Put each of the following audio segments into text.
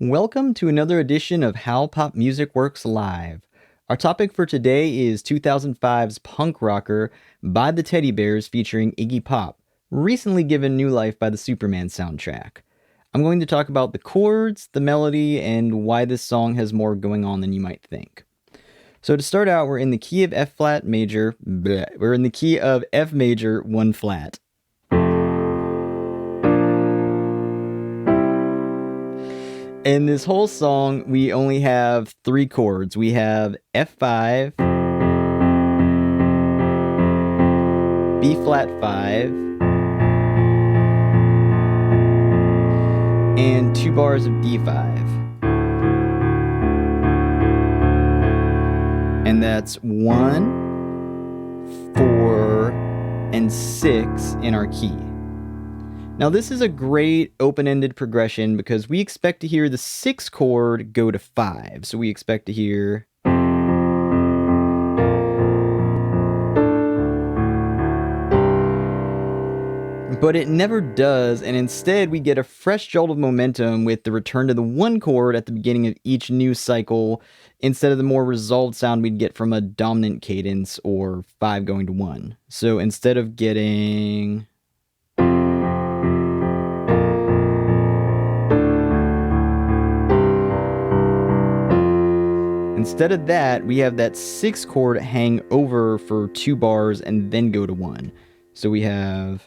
Welcome to another edition of How Pop Music Works Live. Our topic for today is 2005's Punkrocker by the Teddybears featuring Iggy Pop, recently given new life by the Superman soundtrack. I'm going to talk about the chords, the melody, and why this song has more going on than you might think. So to start out, we're in the key of F major, 1 flat. In this whole song, we only have 3 chords. We have F5, B flat 5, and 2 bars of D5. And that's 1, 4, and 6 in our key. Now this is a great open-ended progression because we expect to hear the 6th chord go to 5. So we expect to hear... But it never does, and instead we get a fresh jolt of momentum with the return to the 1 chord at the beginning of each new cycle, instead of the more resolved sound we'd get from a dominant cadence or 5 going to 1. So instead of getting... Instead of that, we have that 6th chord hang over for 2 bars and then go to 1. So we have...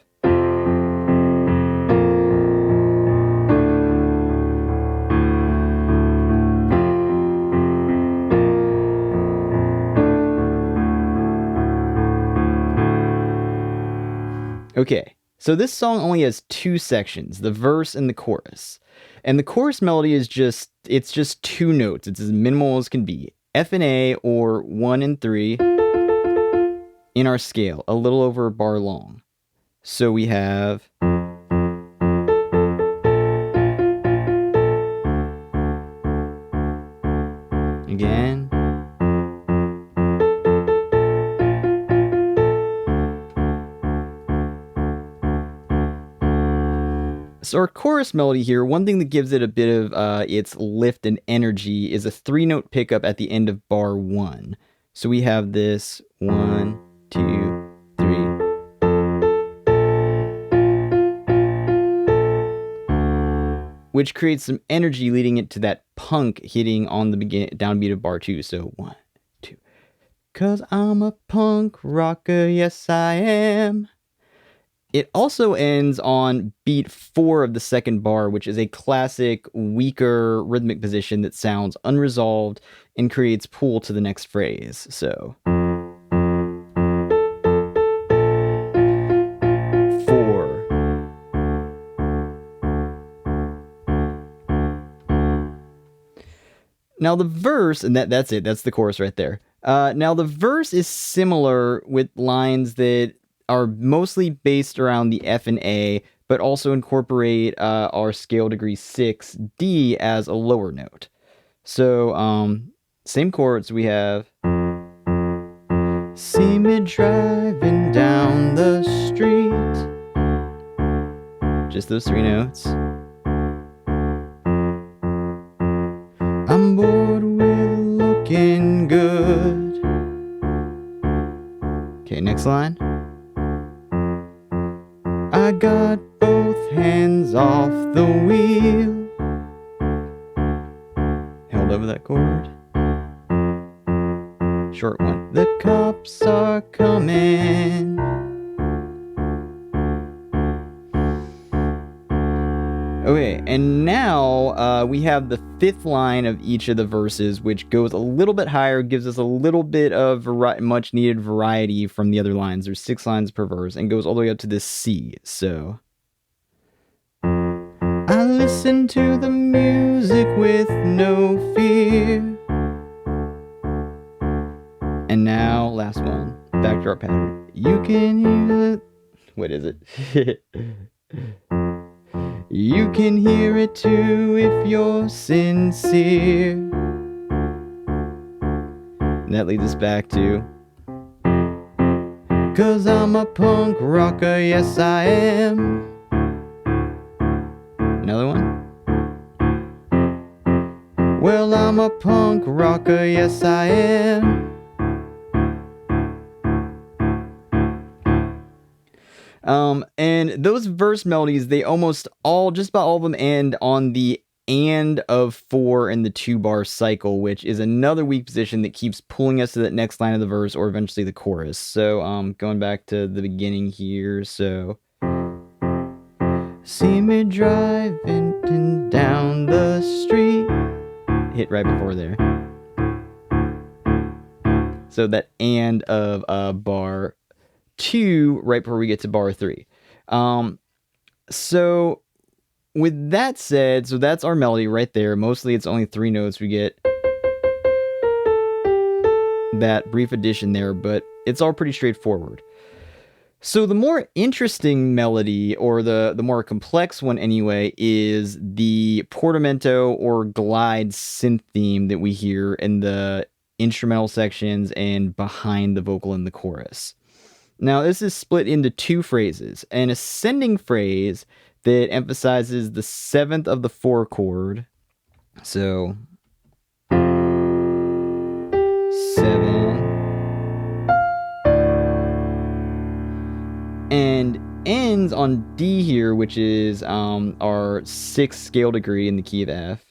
Okay, so this song only has 2 sections, the verse and the chorus. And the chorus melody is just 2 notes. It's as minimal as can be. F and A, or 1 and 3 in our scale, a little over a bar long. So we have... Again. So our chorus melody here, one thing that gives it a bit of its lift and energy is a 3-note pickup at the end of bar 1. So we have this 1, 2, 3. Which creates some energy leading it to that punk hitting on the downbeat of bar 2. So 1, 2. 'Cause I'm a punk rocker, yes I am. It also ends on beat 4 of the 2nd bar, which is a classic, weaker rhythmic position that sounds unresolved and creates pull to the next phrase. So 4. Now the verse, and that's it, that's the chorus right there. Now the verse is similar with lines that are mostly based around the F and A, but also incorporate our scale degree 6, D, as a lower note. So, same chords, we have... See me driving down the street. Just those 3 notes. I'm bored with looking good. Okay, next line. I got both hands off the wheel. Held over that chord. Short one. The cops are coming. Okay, and now we have the 5th line of each of the verses, which goes a little bit higher, gives us a little bit of much needed variety from the other lines. There's 6 lines per verse, and goes all the way up to this C. So I listen to the music with no fear. And now, last one, backdrop pattern. You can hear it. What is it? You can hear it too if you're sincere. And that leads us back to 'cause I'm a punk rocker, yes I am. Another one. Well, I'm a punk rocker, yes I am. And those verse melodies, they almost all, just about all of them, end on the and of 4 in the 2-bar cycle, which is another weak position that keeps pulling us to that next line of the verse or eventually the chorus. So going back to the beginning here, so see me driving down the street, hit right before there. So that and of bar 2 right before we get to bar 3. So with that said, so that's our melody right there. Mostly it's only 3 notes. We get that brief addition there, but it's all pretty straightforward. So the more interesting melody, or the more complex one anyway, is the portamento or glide synth theme that we hear in the instrumental sections and behind the vocal in the chorus. Now, this is split into 2 phrases. An ascending phrase that emphasizes the 7th of the 4 chord. So 7. And ends on D here, which is our 6th scale degree in the key of F.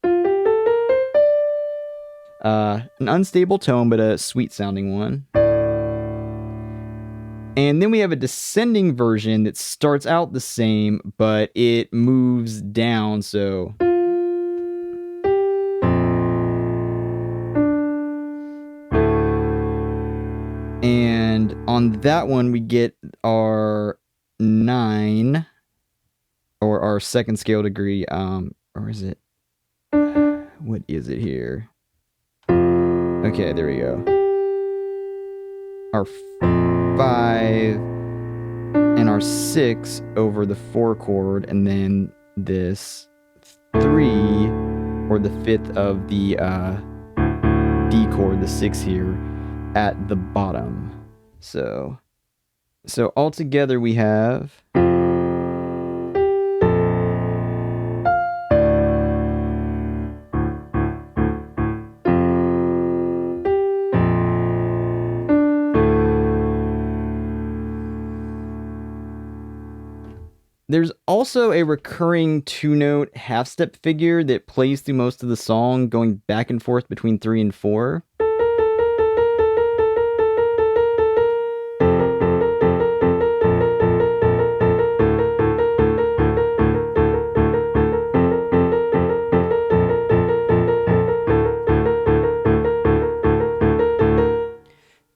An unstable tone, but a sweet sounding one. And then we have a descending version that starts out the same, but it moves down, so. And on that one, we get our 9, or our 2nd scale degree, or is it? What is it here? Okay, there we go. Our 5 and our 6 over the 4 chord, and then this 3, or the 5th of the D chord, the 6 here, at the bottom. So altogether we have There's also a recurring 2-note half-step figure that plays through most of the song, going back and forth between 3 and 4.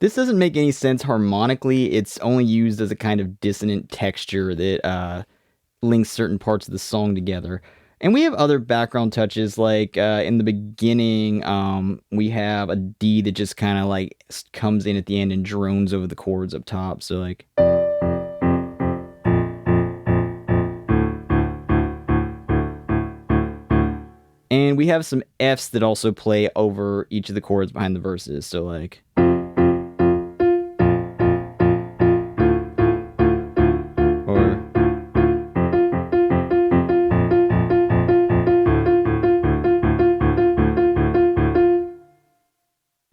This doesn't make any sense harmonically. It's only used as a kind of dissonant texture that links certain parts of the song together. And we have other background touches, like in the beginning, we have a D that just kind of like comes in at the end and drones over the chords up top. So like. And we have some Fs that also play over each of the chords behind the verses. So like.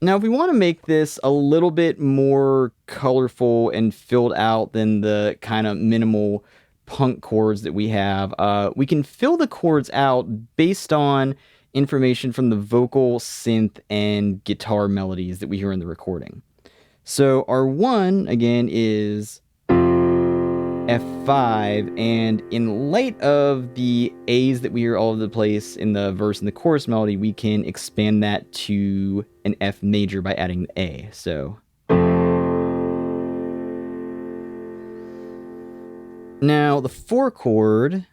Now, if we want to make this a little bit more colorful and filled out than the kind of minimal punk chords that we have, we can fill the chords out based on information from the vocal, synth, and guitar melodies that we hear in the recording. So our 1, again, is F5, and in light of the A's that we hear all over the place in the verse and the chorus melody, we can expand that to an F major by adding the A. So now the 4 chord,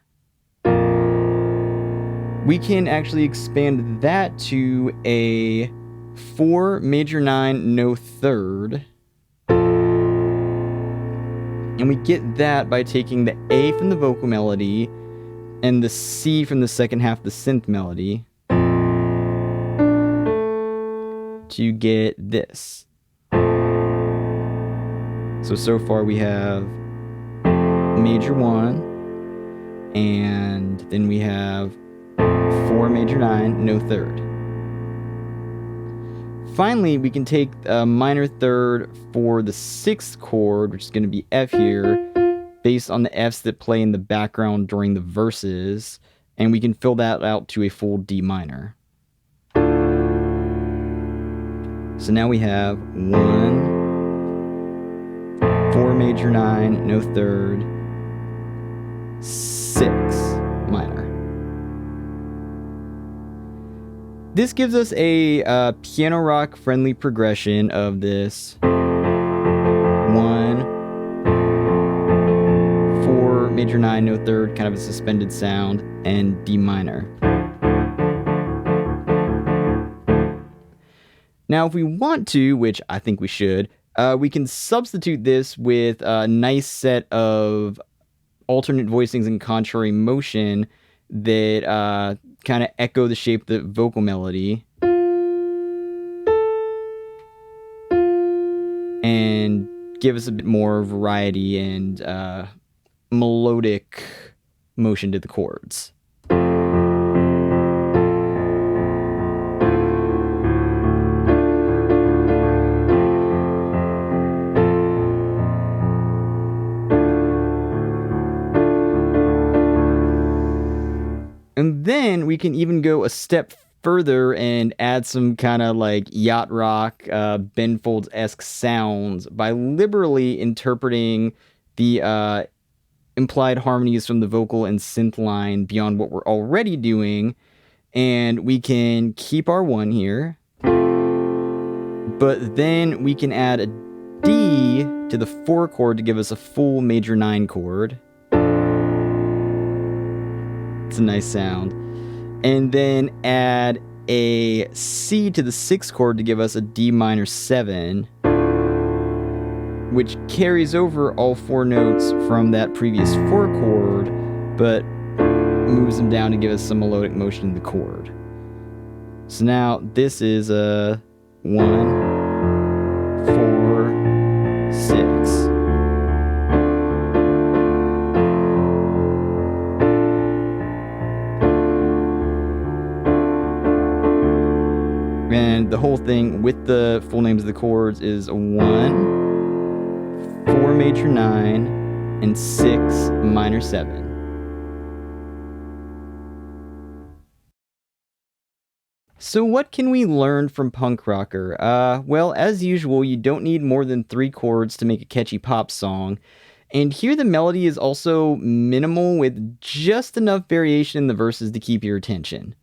we can actually expand that to a 4 major 9 no 3rd. And we get that by taking the A from the vocal melody and the C from the second half of the synth melody to get this. So far we have major 1, and then we have 4 major 9, no 3rd. finally, we can take a minor third for the 6th chord, which is going to be F here, based on the Fs that play in the background during the verses, and we can fill that out to a full D minor. So now we have 1, 4 major 9, no third, 6 minor. This gives us a piano rock friendly progression of this 1, 4 major 9, no third, kind of a suspended sound, and D minor. Now, if we want to, which I think we should, we can substitute this with a nice set of alternate voicings and contrary motion that kind of echo the shape of the vocal melody and give us a bit more variety and melodic motion to the chords. And then we can even go a step further and add some kind of like yacht rock, Ben Folds-esque sounds by liberally interpreting the implied harmonies from the vocal and synth line beyond what we're already doing. And we can keep our 1 here, but then we can add a D to the 4 chord to give us a full major 9 chord. It's a nice sound. And then add a C to the 6th chord to give us a D minor 7, which carries over all 4 notes from that previous 4 chord, but moves them down to give us some melodic motion in the chord. So now this is a 1, 4, 6. And the whole thing with the full names of the chords is 1, 4 major 9, and 6 minor 7. So what can we learn from Punkrocker? Well, as usual, you don't need more than 3 chords to make a catchy pop song. And here the melody is also minimal with just enough variation in the verses to keep your attention.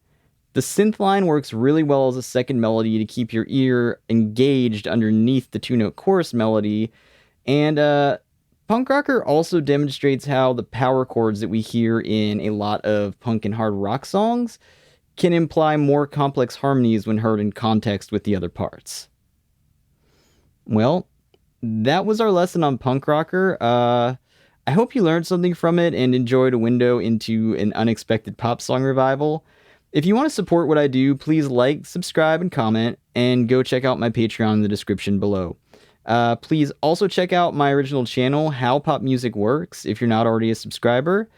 The synth line works really well as a second melody to keep your ear engaged underneath the 2-note chorus melody. And Punkrocker also demonstrates how the power chords that we hear in a lot of punk and hard rock songs can imply more complex harmonies when heard in context with the other parts. Well, that was our lesson on Punkrocker. I hope you learned something from it and enjoyed a window into an unexpected pop song revival. If you want to support what I do, please like, subscribe, and comment, and go check out my Patreon in the description below. Please also check out my original channel, How Pop Music Works, if you're not already a subscriber.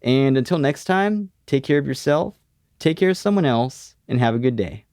And until next time, take care of yourself, take care of someone else, and have a good day.